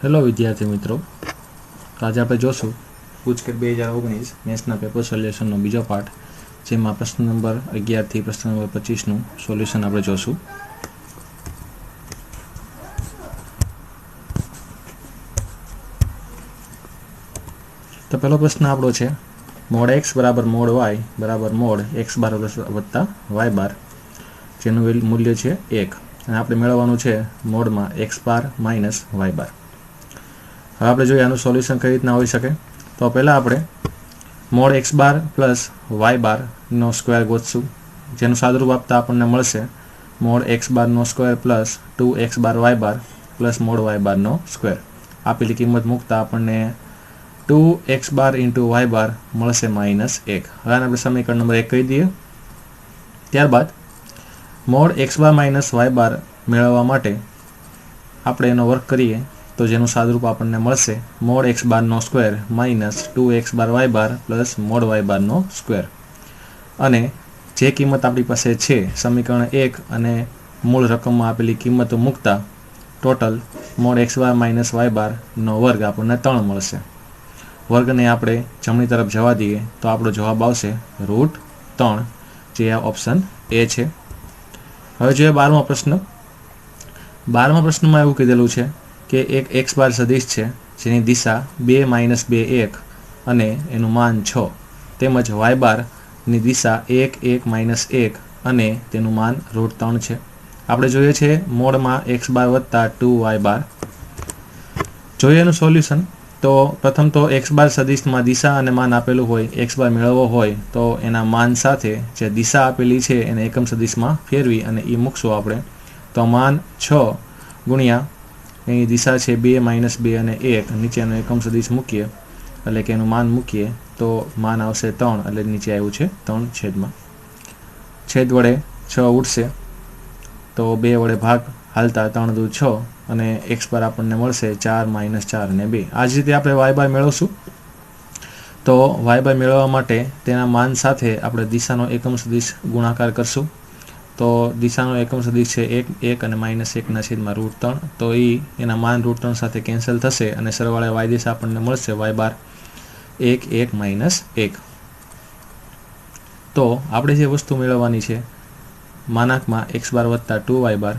Hello વિદ્યાર્થી મિત્રો, તો આજે આપણે જોશું ગુજકેટ 2019 મેથ્સના પેપર સોલ્યુશનનો બીજો પાર્ટ, જેમાં પ્રશ્ન નંબર 11થી પ્રશ્ન નંબર 25નું સોલ્યુશન આપણે જોશું. તો પહેલો પ્રશ્ન આપણો છે મોડ એક્સ બરાબર મોડ વાય બરાબર મોડ એક્સ બાર વત્તા વાય બાર, જેનું મૂલ્ય છે 1, અને આપણે મેળવવાનું છે મોડમાં એક્સ બાર માઇનસ વાય બાર. હવે આપણે જોઈએ આનું સોલ્યુશન કઈ રીતના હોઈ શકે. તો પહેલાં આપણે mode x bar plus Y બારનો સ્ક્વેર ગોતશું, જેનું સાદુરૂપ આપતા આપણને મળશે મોડ એક્સ બારનો સ્ક્વેર પ્લસ 2x બાર વાય બાર પ્લસ મોડ વાય બારનો સ્ક્વેર. આપેલી કિંમત મૂકતા આપણને 2x બાર ઇન્ટુ વાય બાર મળશે -1. હવે આપણે સમીકરણ નંબર 1 કહી દઈએ. ત્યારબાદ mode x bar minus Y બાર મેળવવા માટે આપણે એનો વર્ક કરીએ તો જેનું સાદુરૂપ આપણને મળશે મોડ એક્સ બારનો સ્ક્વેર માઇનસ 2x બાર વાય બાર પ્લસ મોડ વાય બારનો સ્ક્વેર. અને જે કિંમત આપણી પાસે છે સમીકરણ 1 અને મૂળ રકમમાં આપેલી કિંમતો મૂકતા total mode x bar minus Y બારનો વર્ગ આપણને 3 મળશે. વર્ગને આપણે જમણી તરફ જવા દઈએ તો આપણો જવાબ આવશે √3, જે આ ઓપ્શન એ છે. હવે જોઈએ 12મો પ્રશ્ન. 12મા પ્રશ્નમાં એવું કીધેલું છે કે એક એક્સ બાર સદિશ છે જેની દિશા 2 - 2 1 અને એનું માન 6, તેમજ વાય બારની દિશા 1 1 - 1 અને તેનું માન √3 છે. આપણે જોઈએ છે મોડમાં એક્સ બાર વત્તા 2y બાર. જોઈએ એનું સોલ્યુશન. તો પ્રથમ તો એક્સ બાર સદિશમાં દિશા અને માન આપેલું હોય, એક્સ બાર મેળવવો હોય તો એના માન સાથે જે દિશા આપેલી છે એને એકમ સદિશમાં ફેરવી અને એ મૂકશું આપણે. તો માન 6 ગુણ્યા એની દિશા છે 2 - 2 અને 1, નીચેનો એકમ સદિશ મૂકીએ એટલે કે એનું માન મૂકીએ તો માન આવશે 3, એટલે નીચે આવ્યું છે 3 છેદમાં. છેદ વડે 6 ઉડશે તો 2 વડે ભાગ હાલતા 3 દુ 6 અને એક્સ બાર આપણને મળશે 4 - 4 અને 2. આ જ રીતે આપણે વાય બાર મેળવશું. તો વાય બાર મેળવવા માટે તેના માન સાથે આપણે દિશાનો એકમ સદિશ ગુણાકાર કરશું. તો દિશાનો એકમ સદિશ છે 1 1 અને -1 છેદમાં √3. તો એના માન √3 સાથે કેન્સલ થશે અને સરવાળે વાય દિશા આપણને મળશે વાય બાર 1 1 - 1. તો આપણે જે વસ્તુ મેળવવાની છે માનાંકમાં એક્સ બાર વત્તા 2y બાર,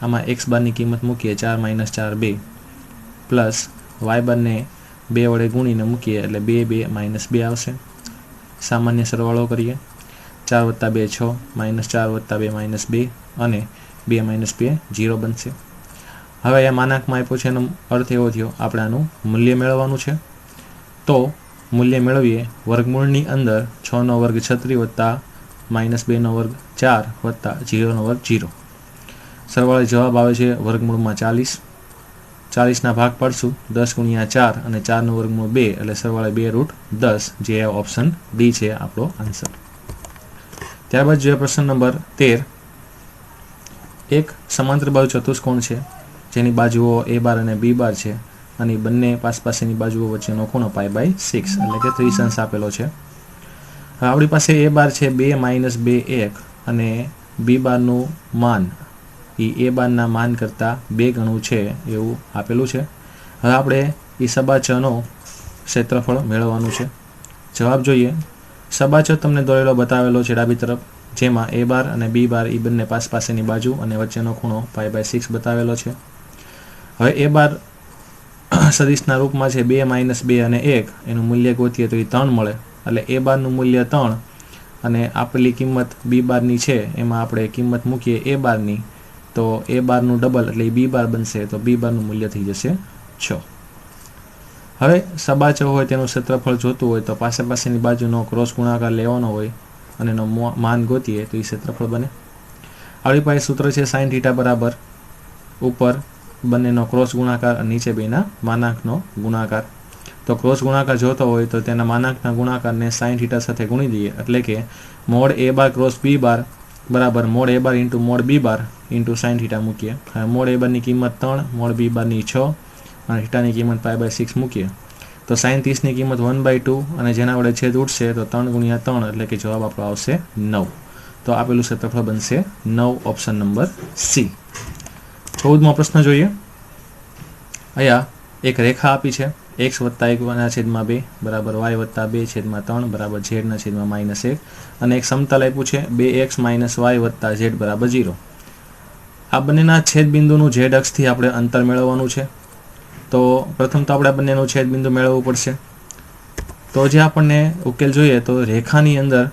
આમાં એક્સ બારની કિંમત મૂકીએ 4 - 4 2 પ્લસ વાય બારને 2 વડે ગુણીને મૂકીએ એટલે 2 2 - 2 આવશે. સામાન્ય સરવાળો કરીએ. 4 + 2 6 -4 + 2 -2 અને 2 - 2 0 બનશે. હવે આ માનાંકમાં આપ્યો છે એનો અર્થ એવો થયો આપણે આનું મૂલ્ય મેળવવાનું છે. તો મૂલ્ય મેળવીએ. વર્ગમૂળની અંદર 6નો વર્ગ 36 વત્તા -2નો વર્ગ 4 વત્તા 0નો વર્ગ 0. સરવાળે જવાબ આવે છે વર્ગમૂળમાં 40. 40ના ભાગ પાડશું 10 ગુણ્યા 4 અને 4નું વર્ગમૂળ 2 એટલે સરવાળે 2√10, જે ઓપ્શન ડી છે આપણો આન્સર. ત્યારબાદ જોઈએ પ્રશ્ન નંબર 13. એક સમાંતર બાજુ ચતુષ્કોણ છે જેની બાજુઓ a બાર અને b બાર છે અને બંને પાસેની બાજુઓ વચ્ચેનો ખૂણો π/6 એટલે કે 30 અંશ આપેલો છે. હવે આપણી પાસે a બાર છે 2 - 2 1 અને b બારનું માન એ a બારના માન કરતાં 2 ગણું છે એવું આપેલું છે. હવે આપણે એ સબાચનો ક્ષેત્રફળ મેળવવાનું છે. જવાબ જોઈએ. સબાચો તમને દોરેલો બતાવેલો છે ડાબી તરફ, જેમાં a બાર અને b બાર એ બંને પાસેની બાજુ અને વચ્ચેનો ખૂણો π/6 બતાવેલો છે. હવે a બાર સદિશના રૂપમાં છે 2 - 2 અને 1, એનું મૂલ્ય ગોતીએ તો એ 3 મળે. એટલે a બારનું મૂલ્ય 3 અને આપેલી કિંમત b બારની છે એમાં આપણે કિંમત મૂકીએ a બારની તો a બારનું ડબલ એટલે b બાર બનશે, તો b બારનું મૂલ્ય થઈ જશે 6. હવે સબાચો હોય તેનું ક્ષેત્રફળ જોતું હોય તો પાસેની બાજુનો ક્રોસ ગુણાકાર લેવાનો હોય અને એનો માન ગોતીએ તો એ ક્ષેત્રફળ બને. આપણી પાસે સૂત્ર છે sin θ બરાબર ઉપર બંનેનો ક્રોસ ગુણાકાર અને નીચે બેના માનાંકનો ગુણાકાર. તો ક્રોસ ગુણાકાર જોતો હોય તો તેના માનાંકના ગુણાકારને sin θ સાથે ગુણી દઈએ એટલે કે mode a bar cross b બાર બરાબર mode a bar into mode b bar into sin θ મૂકીએ. હવે મોડ a બારની કિંમત 3, મોડ b બારની 6 અને θની કિંમત π/6 મૂકીએ તો sin 30ની કિંમત 1/2 અને જેના વડે છેદ ઉડશે તો 3 ગુણ્યા 3 એટલે કે જવાબ આપણો આવશે 9. તો આપેલું ક્ષેત્રફળ બનશે 9, ઓપ્શન નંબર સી. 14મો પ્રશ્ન જોઈએ. અહીંયા એક રેખા આપી છે x વત્તા 1/2 બરાબર y વત્તા 2/3 બરાબર z/-1 અને એક સમતલ આપ્યું છે 2x - y વત્તા z બરાબર 0. આ બંનેના છેદ બિંદુનું z અક્ષથી આપણે અંતર મેળવવાનું છે. તો પ્રથમ તો આપણે બંનેનું છેદ બિંદુ મેળવવું પડશે. તો જે આપણને ઉકેલ જોઈએ તો રેખાની અંદર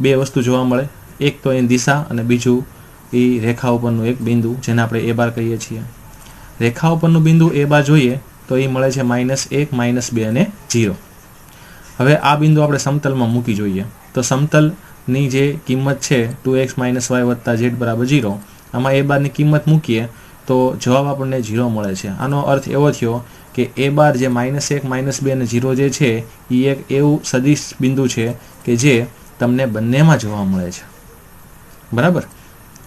બે વસ્તુ જોવા મળે, એક તો એની દિશા અને બીજું એ રેખા ઉપરનું એક બિંદુ જેને આપણે a બાર કહીએ છીએ. રેખા ઉપરનું બિંદુ a બાર જોઈએ તો એ મળે છે -1, -2 અને 0. હવે આ બિંદુ આપણે સમતલમાં મૂકી જોઈએ તો સમતલની જે કિંમત છે 2x - y વત્તા z બરાબર 0, આમાં a બારની કિંમત મૂકીએ તો જવાબ આપણને 0 મળે છે. આનો અર્થ એવો થયો કે a બાર જે -1, -2 અને 0 જે છે એ એક એવું સદિશ બિંદુ છે કે જે તમને બંનેમાં જોવા મળે છે. બરાબર,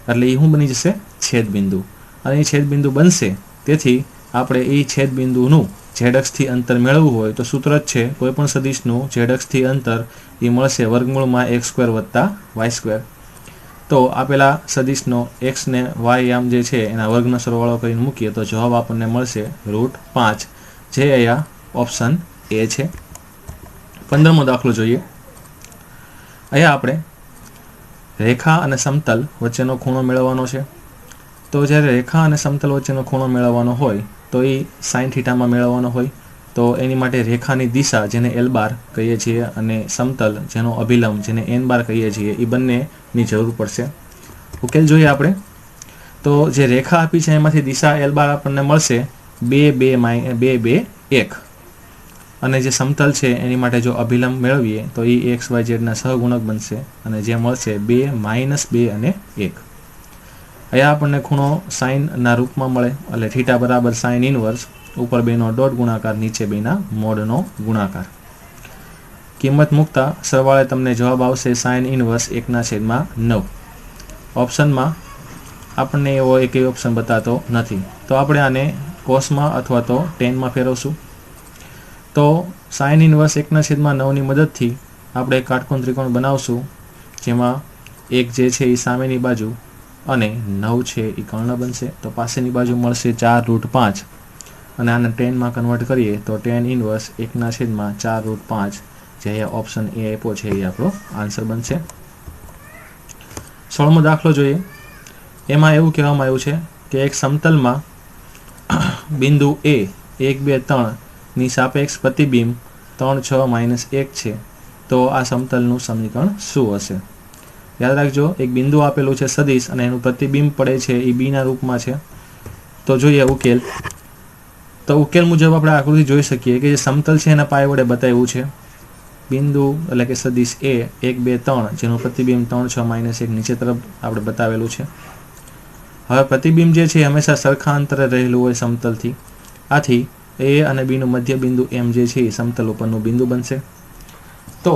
એટલે એ શું બની જશે? છેદ બિંદુ. અને એ છેદ બિંદુ બનશે. તેથી આપણે એ છેદ બિંદુનું z અક્ષથી અંતર મેળવવું હોય તો સૂત્ર જ છે કોઈ પણ સદિશનું z અક્ષથી અંતર એ મળશે વર્ગમૂળમાં x² વત્તા y². તો આપેલા સદિશનો x ને y આમ જે છે એના વર્ગનો સરવાળો કરીને મૂકીએ તો જવાબ આપણને મળશે √5, જે અહીંયા ઓપ્શન A છે. 15મો દાખલો જોઈએ. અહીંયા આપણે રેખા અને સમતલ વચ્ચેનો ખૂણો મેળવવાનો છે. તો જ્યારે રેખા અને સમતલ વચ્ચેનો ખૂણો મેળવવાનો હોય તો એ sin થીટામાં મેળવવાનો હોય. તો એની માટે રેખાની દિશા જેને l બાર કહીએ છીએ અને સમતલ જેનો અભિલંબ જેને n બાર કહીએ છીએ એ બંનેની જરૂર પડશે. ઉકેલ જોઈએ આપણે. તો જે રેખા આપી છે એમાંથી દિશા l બાર આપણને મળશે 2, 2, 2, 1. અને જે સમતલ છે એની માટે જો અભિલંબ મેળવીએ તો એ x, y, z ના સહગુણક બનશે અને જે મળશે 2, -2 અને 1. અહીંયા આપણને ખૂણો સાઇનના રૂપમાં મળે એટલે થીટા બરાબર sin ઇનવર્સ, ઉપર 2નો ડોટ ગુણાકાર, નીચે 2ના મોડનો ગુણાકાર. કિંમત મૂકતા સરવાળે તમને જવાબ આવશે sin ઇનવર્સ 1/9. ઓપ્શનમાં આપણને એવો એક ઓપ્શન બતાતો નથી તો આપણે આને કોસમાં અથવા તો ટેનમાં ફેરવશું. તો sin ઇનવર્સ 1/9ની મદદથી આપણે કાટકોણ ત્રિકોણ બનાવશું જેમાં એક જે છે એ સામેની બાજુ અને 9 છે એ કર્ણ બનશે. તો પાસેની બાજુ મળશે 4√5 અને આને ટેનમાં કન્વર્ટ કરીએ તો tan ઇનવર્સ 1/4√5, જે અહીંયા ઓપ્શન A આપ્યો છે એ આપણો આન્સર બનશે. 16મો દાખલો જોઈએ. એમાં એવું કહેવામાં આવ્યું છે કે એક સમતલમાં બિંદુ A 1, 2, 3ની સાપેક્ષ પ્રતિબિંબ 3, 6, -1 છે. તો આ સમતલનું સમીકરણ શું હશે? યાદ રાખજો, એક બિંદુ આપેલું છે સદિશ અને એનું પ્રતિબિંબ પડે છે એ બીના રૂપમાં છે. તો જોઈએ ઉકેલ. તો ઉકેલ મુજબ આપણે આકૃતિ જોઈ શકીએ કે જે સમતલ છે એના પાય વડે બતાવ્યું છે. બિંદુ એટલે કે સદિશ A 1, 2, 3 જેનું પ્રતિબિંબ 3, 6, -1 નીચે તરફ આપણે બતાવેલું છે. હવે પ્રતિબિંબ જે છે હંમેશા સરખા અંતરે રહેલું હોય સમતલથી. આથી A અને B નું મધ્ય બિંદુ M જે છે એ સમતલ ઉપરનું બિંદુ બનશે. તો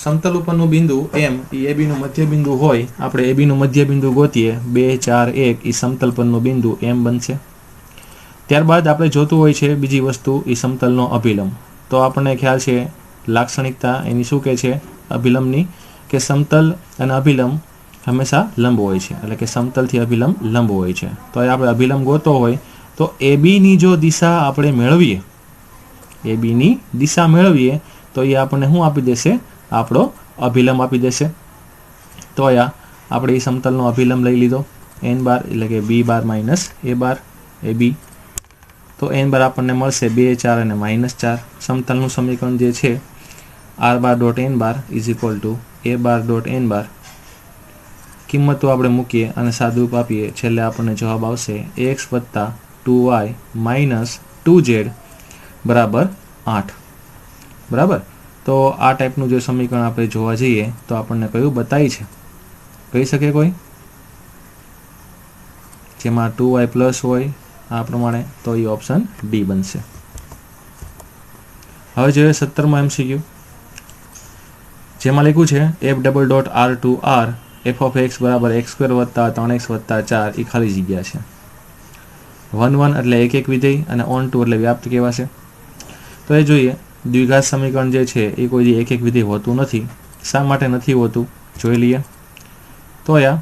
સમતલ ઉપરનું બિંદુ M એ AB નું મધ્ય બિંદુ હોય, આપણે AB નું મધ્ય બિંદુ ગોતીએ 2, 4, 1 એ સમતલ પરનું બિંદુ M બનશે. ત્યારબાદ આપણે જોતું હોય છે બીજી વસ્તુ એ સમતલનો અભિલંબ. તો આપણને ખ્યાલ છે લાક્ષણિકતા એની શું કહે છે અભિલંબની, કે સમતલ અને અભિલંબ હંમેશા લંબ હોય છે, એટલે કે સમતલથી અભિલંબ લંબ હોય છે. તો આપણે અભિલંબ ગોતો હોય તો ABની જો દિશા આપણે મેળવીએ, ABની દિશા મેળવીએ તો એ આપણને શું આપી દેશે? આપણો અભિલંબ આપી દેશે. તો અહીંયા આપણે એ સમતલનો અભિલંબ લઈ લીધો n બાર, એટલે કે b bar minus a bar AB. તો n બાર આપણને મળશે 2, 4 અને -4. સમતલનું સમીકરણ જે છે r bar dot n bar is equal to a bar dot n બાર. કિંમતો આપણે મૂકીએ અને સાદુરૂપ આપીએ, છેલ્લે આપણને જવાબ આવશે x વત્તા 2y માઇનસ 2z બરાબર 8. બરાબર. તો આ ટાઈપનું જો સમીકરણ આપણે જોવા જઈએ તો આપણને કયું બતાવી છે? કહી શકે કોઈ? જેમાં 2y પ્લસ હોય આ પ્રમાણે, તો એ ઓપ્શન ડી બનશે. હવે જોઈએ 17મો MCQ. જેમાં લખ્યું છે f_r f(x) બરાબર x² વત્તા 3x વત્તા 4 એ ખાલી જગ્યા છે. 1, 1 એટલે એક વિધેય અને on 2 એટલે વ્યાપ્ત કહેવાશે. તો એ જોઈએ દ્વિઘાત સમીકરણ જે છે એ કોઈ એક વિધેય હોતું નથી. શા માટે નથી હોતું જોઈ લઈએ. તો અહીંયા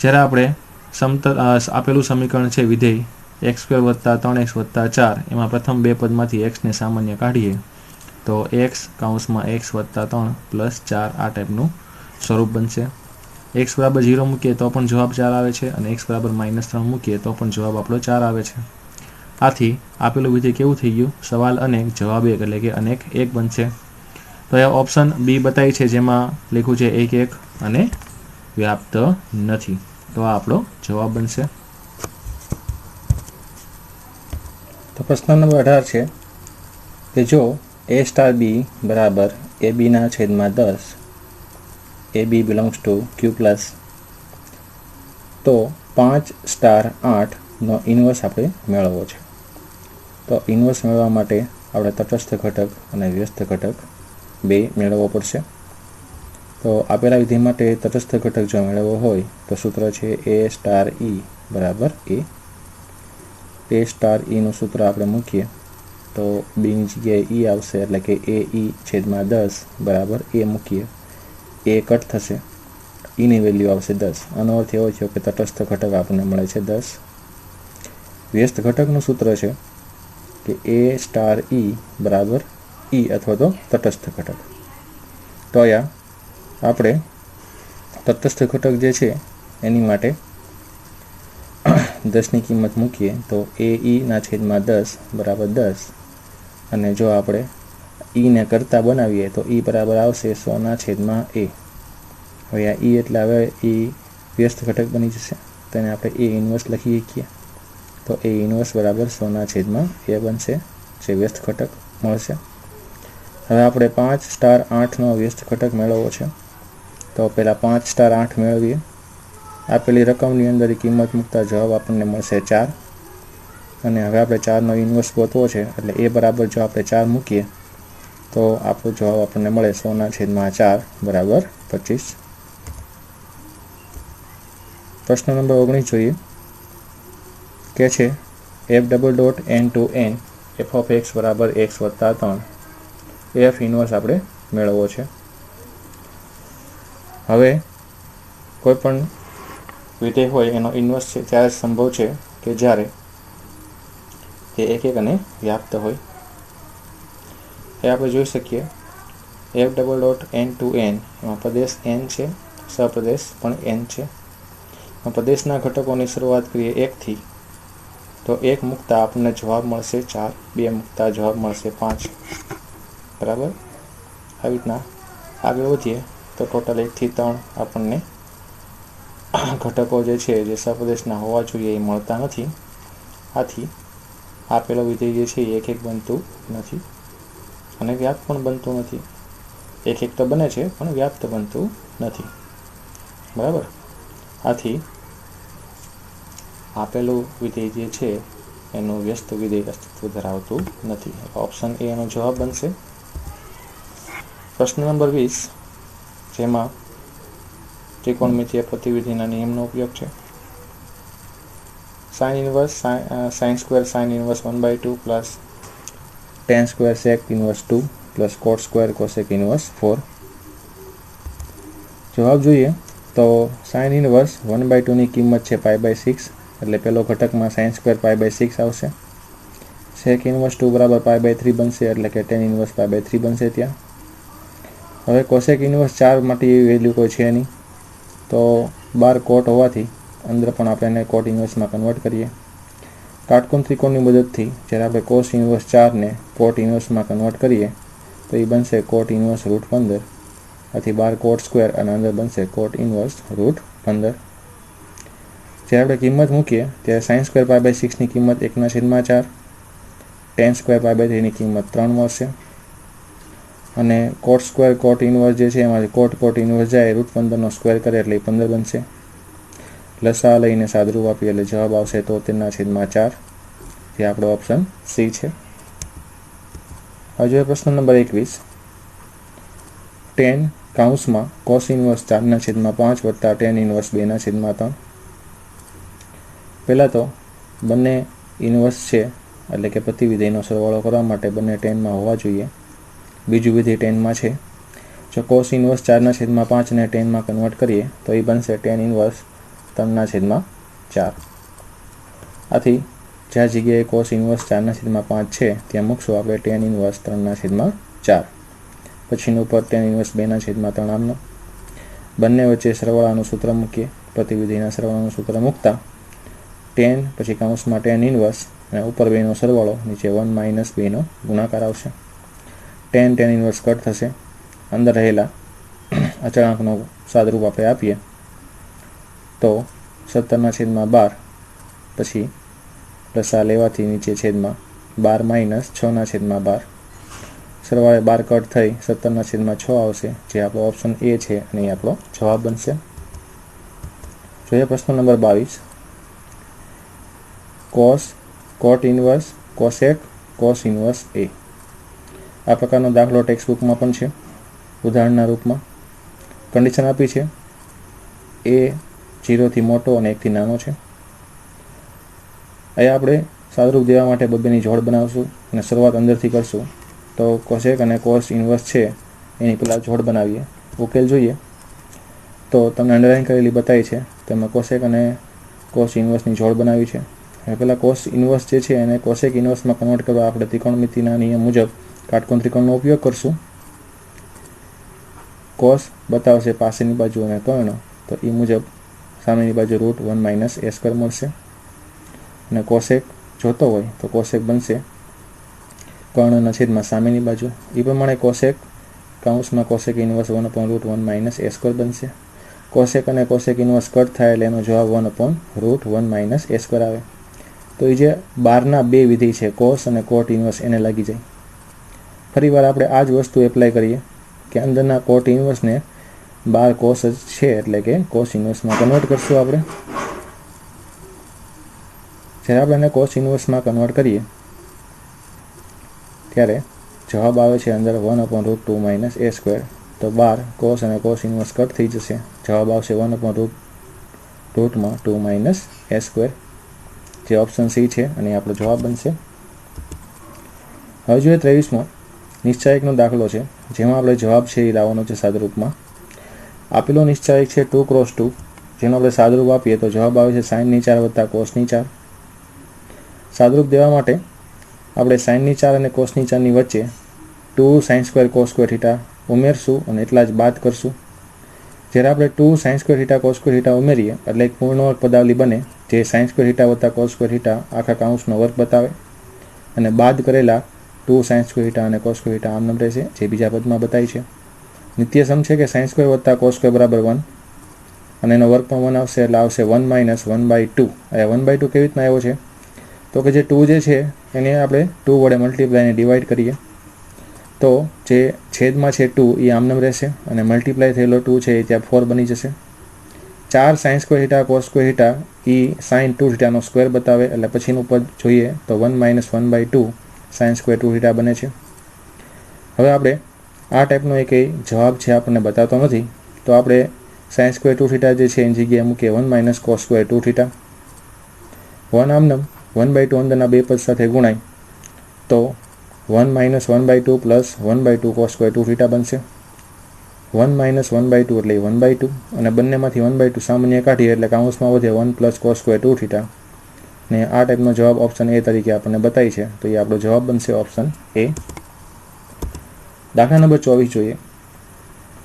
જ્યારે આપણે સમતલ આપેલું સમીકરણ છે વિધેય एक्स स्क्वेर वत्ता 3x वत्ता 4 एमां प्रथम बे पदमांथी x ने सामान्य काढीए तो x काउंसमां x वत्ता 3 प्लस 4 आ टाइपनुं स्वरूप बनशे। x बराबर 0 मूकीए तो पण जवाब 4 आवे छे अने x बराबर -3 मूकीए तो पण जवाब आपणो 4 आवे छे। आथी आपेલું विधेय केवुं थई गयुं? सवाल अनेक जवाब एक એટલે કે अनेक एक बनशे। तो आ ऑप्शन बी बताई छे जेमां लख्युं छे 1 1 अने व्याप्त नथी, तो आ आपणो जवाब बनशे। तो प्रश्न नंबर 18 छे कि जो a स्टार b बराबर ए बी ना छेदमां 10 A B belongs to q plus तो 5 स्टार 8 नो इनवर्स आपणे मेळवવો छे। तो इनवर्स मेळववा माटे आपणे तटस्थ घटक अने व्यस्त घटक बे मेळवવો पड़शे। तो आपेला विधेय माटे तटस्थ घटक जो मेळवવો होय तो सूत्र छे a स्टार e बराबर a स्टार e નું सूत्र આપણે મૂકીએ તો b ની જગ્યાએ e આવશે એટલે કે a e છેદમાં 10 બરાબર a મૂકીએ a કટ થશે e ની વેલ્યુ આવશે 10। આનો અર્થ એવો થયો કે તટસ્થ ઘટક આપણને મળે છે 10। વ્યસ્ત ઘટકનું સૂત્ર છે કે a સ્ટાર e બરાબર e અથવા તો તટસ્થ ઘટક। તો અહીંયા આપણે તટસ્થ ઘટક જે છે એની માટે 10 ની કિંમત મૂકીએ તો a e ના છેદમાં 10 બરાબર 10 અને જો આપણે e ને કરતા બનાવીએ તો e બરાબર આવશે 100 ના છેદમાં a। હવે આ e એટલે હવે e વ્યસ્ત ઘટક બની જશે તેને આપણે a ઇન્વર્સ લખી શકીએ તો a ઇન્વર્સ બરાબર 100 ના છેદમાં a બનશે જે વ્યસ્ત ઘટક મળશે। હવે આપણે 5 સ્ટાર 8 નો વ્યસ્ત ઘટક મેળવવો છે તો પહેલા 5 સ્ટાર 8 મેળવીએ। આપેલી રકમની અંદર કિંમત મૂકતા જવાબ આપણને મળશે 4 અને હવે આપણે 4 નો ઇન્વર્સ ગોતવો છે એટલે a બરાબર જો આપણે 4 મૂકીએ તો આપણો જવાબ આપણને મળે 100 ના છેદમાં 4 બરાબર 25। प्रश्न नंबर 19 જોઈએ કે છે f double dot n to n f of x બરાબર x વત્તા 3 f ઇન્વર્સ આપણે મેળવવો છે। હવે કોઈ પણ વિધેય હોય એનો ઇન્વર્સ છે ત્યારે સંભવ છે કે જ્યારે એ એક એક અને વ્યાપ્ત હોય। એ આપણે જોઈ શકીએ f double dot n to n એમાં પ્રદેશ n છે સપ્રદેશ પણ n છે। प्रदेशना घटकों की शुरुआत करिए 1 थी तो 1 मुकता आपने जवाब मळशे 4 2 मुकता जवाब मळशे 5 बराबर। आ रीतना आगे वधीए तो टोटल 1 थी 3 आपने घटकों जे छे जे सप्रदेशना होवा जोईए ए मळता नथी। आथी आपेलो विधेय जे छे एक एक बनतुं नथी अने व्याप्त पण बनतुं नथी। एक एक तो बने छे पण व्याप्त बनतुं नथी बराबर। आथी आपेलू विधेय जे छे एनु व्यस्त विधेय अस्तित्व धरावतुं नथी। ऑप्शन ए नो जवाब बनशे। प्रश्न नंबर 20 जेमां त्रिकोणमितीय प्रतिविधिना नियमनो उपयोग छे। Sine inverse sine square sine inverse 1/2 plus tan square sec inverse 2 plus cot square cosec inverse 4। जवाब જોઈએ तो साइन इनवर्स 1/2 ની કિંમત છે π/6 એટલે પેલો ઘટકમાં sin સ્ક્વેર π/6 આવશે। sec ઇનવર્સ 2 બરાબર π/3 બનશે એટલે કે tan ઇનવર્સ π/3 બનશે ત્યાં। હવે cosec ઇનવર્સ 4 માટે વેલ્યુ કોઈ છે નહીં તો 12 cot હોવાથી અંદર પણ આપણે એને cot ઇનવર્સમાં કન્વર્ટ કરીએ। કાટકોણ ત્રિકોણની મદદથી જ્યારે આપણે cos ઇનવર્સ 4 ને cot ઇનવર્સમાં કન્વર્ટ કરીએ તો એ બનશે cot ઇનવર્સ √15 आथी 12 cot स्क्वेर અને અંદર બનશે cot ઇનવર્સ √15। જ્યારે આપણે કિંમત મૂકીએ ત્યારે sin સ્ક્વેર π/6 ની કિંમત 1/4 tan સ્ક્વેર π/3 ની કિંમત 3 મળશે અને cot સ્ક્વેર cot ઇનવર્સ જે છે એમાંથી cot ઇનવર્સ જાય √15 નો સ્ક્વેર કરે એટલે 15 બનશે। લસા લઈને સાદરૂપ આપીએ એટલે જવાબ આવશે 73/4 જે આપણો ઓપ્શન સી છે। હવે પ્રશ્ન નંબર 21 tan કાઉન્સમાં cos ઇનવર્સ 4/5 વત્તા tan ઇનવર્સ 2/3। પહેલાં તો બંને ઇનવર્સ છે એટલે કે પ્રતિવિધેયનો સરવાળો કરવા માટે બંને ટેનમાં હોવા જોઈએ। બીજું વિધેય ટેનમાં છે જો cos ઇનવર્સ 4/5 ને ટેનમાં કન્વર્ટ કરીએ તો એ બનશે tan ઇનવર્સ 3/4। આથી જ્યાં જગ્યાએ કોસ ઇન્વર્સ 4/5 છે ત્યાં મૂકશું આપણે tan ઇન્વર્સ 3/4. પછીનું ઉપર tan ઇન્વર્સ 2/3 આમનો. બંને વચ્ચે સરવાળાનું સૂત્ર મૂકીએ. પ્રતિવિધિના સરવાળાનું સૂત્ર મૂકતા tan પછી કૌંસમાં tan ઇન્વર્સ અને ઉપર 2નો સરવાળો, નીચે 1 - 2નો ગુણાકાર આવશે. tan ઇન્વર્સ કટ થશે. અંદર રહેલા અચળાંકનો સાદરૂપ આપણે આપીએ તો 17/12 પછી લસા લેવાથી નીચે છેદમાં 12 - 6/12. સરવાળે 12 કટ થઈ 17/6 આવશે, જે આપણો ઓપ્શન એ છે અને એ આપણો જવાબ બનશે. જોઈએ પ્રશ્ન number 22. cot inverse cosec cos inverse a. આ પ્રકારનો દાખલો ટેક્સ્ટબુકમાં પણ છે ઉદાહરણના રૂપમાં. કન્ડિશન આપી છે a 0 થી મોટો અને 1 થી નાનો છે. અહીંયા આપણે સાદરૂપ દેવા માટે બબ્બેની જોડ બનાવશું અને શરૂઆત અંદરથી કરશું. તો કોસેક અને કોસ ઇન્વર્સ છે એની પહેલાં જોડ બનાવીએ. ઉકેલ જોઈએ તો તમને અંડરલાઇન કરેલી બતાવી છે તેમાં કોસેક અને કોસ ઇન્વર્સની જોડ બનાવી છે. હવે પહેલાં કોસ ઇન્વર્સ જે છે એને કોસેક ઇન્વર્સમાં કન્વર્ટ કરવા આપણે ત્રિકોણમિતિના નિયમ મુજબ કાટકોણ ત્રિકોણનો ઉપયોગ કરશું. કોસ બતાવશે પાસેની બાજુ અને કર્ણ, તો એ મુજબ સામેની બાજુ √1 - a² મળશે. અને કોસેક જોતો હોય તો કોસેક બનશે કર્ણના છેદમાં સામેની બાજુ. એ પ્રમાણે કોસેક કૌંસમાં કોસેક ઇન્વર્સ 1/√1 - a² બનશે. કોસેક અને કોસેક ઇન્વર્સ કટ થાય એટલે એનો જવાબ 1/√1 - a² આવે. તો એ જે 12ના 2 વિધિ છે કોસ અને કોટ ઇન્વર્સ એને લાગી જાય. ફરીવાર આપણે આ જ વસ્તુ એપ્લાય કરીએ કે અંદરના કોટ ઇન્વર્સને 12 કોસ જ છે એટલે કે કોસ ઇન્વર્સમાં કન્વર્ટ કરશું આપણે. જ્યારે આપણે એને કોસ ઇન્વર્સમાં કન્વર્ટ કરીએ ત્યારે જવાબ આવે છે અંદર 1/√2 - a². તો 12 કોસ અને કોસ ઇન્વર્સ કટ થઈ જશે. જવાબ આવશે 1/√2 - a², જે ઓપ્શન સી છે અને આપણો જવાબ બનશે. હવે જોઈએ 23મો નિશ્ચાયકનો દાખલો છે જેમાં આપણે જવાબ છે એ લાવવાનો છે સાદરૂપમાં. આપેલો નિશ્ચાયક છે 2x2, જેનો આપણે સાદરૂપ આપીએ તો જવાબ આવે છે sin4 + cos4. સાદરૂપ દેવા માટે આપણે sin4 અને cos4ની વચ્ચે 2 sin² cos² ઉમેરશું અને એટલા જ બાદ કરશું. જ્યારે આપણે 2 sin² cos² ઉમેરીએ એટલે એક પૂર્ણ વર્ગ પદાવલી બને જે sin² + cos² આખા કૌંસનો વર્ગ બતાવે અને બાદ કરેલા 2 sin² અને cos² આમ રહેશે, જે બીજા પદમાં બતાવી છે. નિત્યસમ છે કે sin² + cos² = 1 અને એનો વર્ગ પણ 1 આવશે એટલે આવશે 1 - 1/2. આ 1/2 કેવી રીતના આવ્યો છે તો કે જે 2 જે છે એને આપણે 2 વડે મલ્ટીપ્લાયને ડિવાઈડ કરીએ તો જે છેદમાં છે 2 એ આમનામ રહેશે અને મલ્ટીપ્લાય થયેલો 2 છે એ ત્યાં 4 બની જશે. 4 sin² cos² એ sin 2θનો સ્ક્વેર બતાવે એટલે પછીનું પદ જોઈએ તો 1 - 1/2 sin² 2θ બને છે. હવે આપણે આ ટાઈપનો એક જવાબ છે આપણને બતાવતો નથી તો આપણે sin² 2θ જે છે એની જગ્યાએ મૂકીએ 1 - cos² 2θ. 1 આમનામ 1/2 અંદરના 2 પદ સાથે ગુણાય તો 1 - 1/2 + 1/2 cos² 2θ બનશે. 1 - 1/2 એટલે 1/2 અને બંનેમાંથી 1/2 સામાન્ય કાઢીએ એટલે કૌંસમાં વધે 1 + cos² 2θ. ને આ ટાઈપનો જવાબ ઓપ્શન એ તરીકે આપણને બતાવી છે તો એ આપણો જવાબ બનશે ઓપ્શન એ. દાખલા નંબર 24 જોઈએ,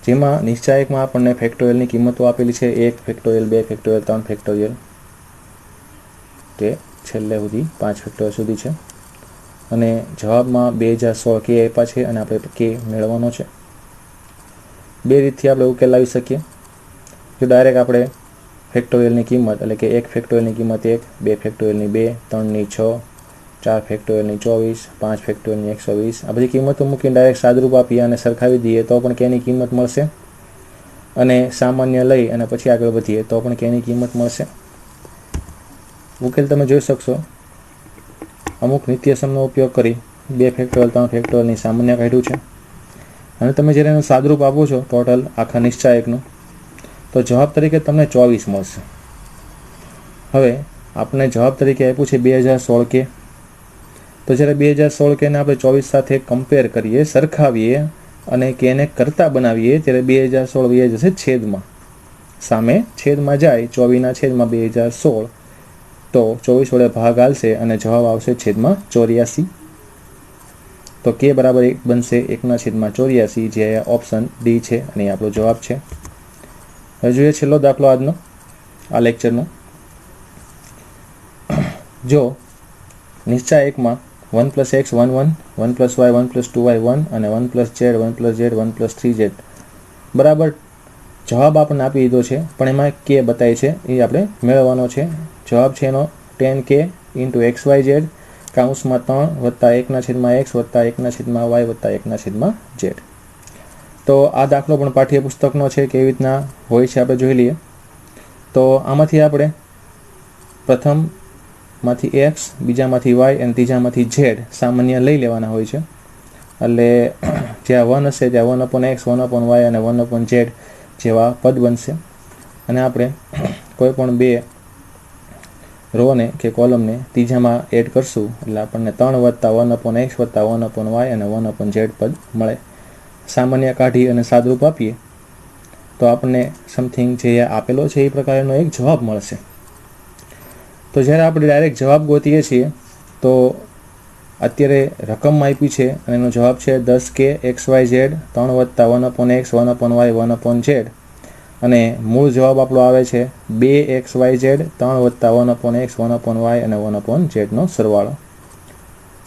જેમાં નિશ્ચાયકમાં આપણને ફેક્ટોરિયલની કિંમતો આપેલી છે 1 ફેક્ટોરિયલ 2 ફેક્ટોરિયલ 3 ફેક્ટોરિયલ તે છેલ્લે સુધી 5 ફેક્ટોરિયલ સુધી છે અને જવાબમાં 2016 કે આપ્યા છે અને આપણે કે મેળવવાનો છે. બે રીતથી આપણે ઉકેલ લાવી શકીએ. જો ડાયરેક્ટ આપણે ફેક્ટોરિયલની કિંમત એટલે કે 1 ફેક્ટોરિયલની કિંમત 1, 2 ફેક્ટોરિયલની 2, 3ની 6, 4 ફેક્ટોરિયલની 24, 5 ફેક્ટોરિયલની 120 આ બધી કિંમતો મૂકીને ડાયરેક્ટ સાદરૂપ આપીએ અને સરખાવી દઈએ તો પણ કેની કિંમત મળશે અને સામાન્ય લઈ અને પછી આગળ વધીએ તો પણ કેની કિંમત મળશે. ઉકેલ તમે જોઈ શકશો. અમુક નિત્યસમનો ઉપયોગ કરી 2 ફેક્ટોરિયલ 3 ફેક્ટોરિયલની સામાન્ય કાઢ્યું છે અને તમે જ્યારે એનું સાદરૂપ આપો છો ટોટલ આખા નિશ્ચાયકનું તો જવાબ તરીકે તમને 24 મળશે. હવે આપણે જવાબ તરીકે આપ્યું છે 2016 કે, તો જ્યારે 2016 કેને આપણે 24 સાથે કમ્પેર કરીએ, સરખાવીએ અને કેને કરતા બનાવીએ ત્યારે 2016 વહી જશે છેદમાં. સામે છેદમાં જાય 24ના છેદમાં 2016 તો 24 વડે ભાગ આવશે અને જવાબ આવશે છેદમાં 84. તો k બરાબર 1 બનશે 1/84, જે ઓપ્શન ડી છે અને આપણો જવાબ છે. હવે જોઈએ છેલ્લો દાખલો આજનો આ લેક્ચરનો. જો નિશ્ચય 1માં 1 + x 1 1, 1 + y 1 + 2y 1 અને 1 + z 1 + z 1 + 3z બરાબર જવાબ આપણને આપી દીધો છે, પણ એમાં k બતાય છે, એ આપણે મેળવવાનો છે. જવાબ છે એનો 10k × xyz કૌંસમાં 3 + 1/x + 1/y + 1/z. તો આ દાખલો પણ પાઠ્યપુસ્તકનો છે, કેવી રીતના હોય છે આપણે જોઈ લઈએ. તો આમાંથી આપણે પ્રથમમાંથી x, બીજામાંથી y અને ત્રીજામાંથી z સામાન્ય લઈ લેવાના હોય છે. એટલે જ્યાં 1 હશે ત્યાં 1/x 1/y અને 1/z જેવા પદ બનશે. અને આપણે કોઈ પણ બે રોને કે કોલમને ત્રીજામાં એડ કરશું એટલે આપણને 3 + 1/x + 1/y અને 1/z પદ મળે. સામાન્ય કાઢી અને સાદરૂપ આપીએ તો આપણને સમથિંગ જે આપેલો છે એ પ્રકારનો એક જવાબ મળશે. તો જ્યારે આપણે ડાયરેક્ટ જવાબ ગોતીએ છીએ તો અત્યારે રકમ આપી છે અને એનો જવાબ છે 10k xyz 3 + 1/x 1/y 1/z અને મૂળ જવાબ આપણો આવે છે 2xyz 3 + 1/x 1/y અને 1/z નો સરવાળો.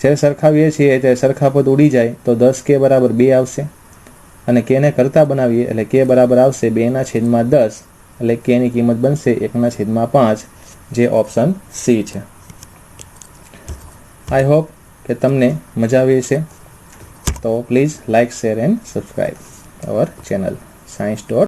જ્યારે સરખાવીએ છીએ ત્યારે સરખા પદ ઉડી જાય તો 10k બરાબર 2 આવશે અને k ને કરતા બનાવીએ એટલે k બરાબર આવશે 2/10 એટલે k ની કિંમત બનશે 1/5, જે ઓપ્શન સી છે. આઈ હોપ કે તમને મજા આવી છે. તો please like, share and subscribe our channel science.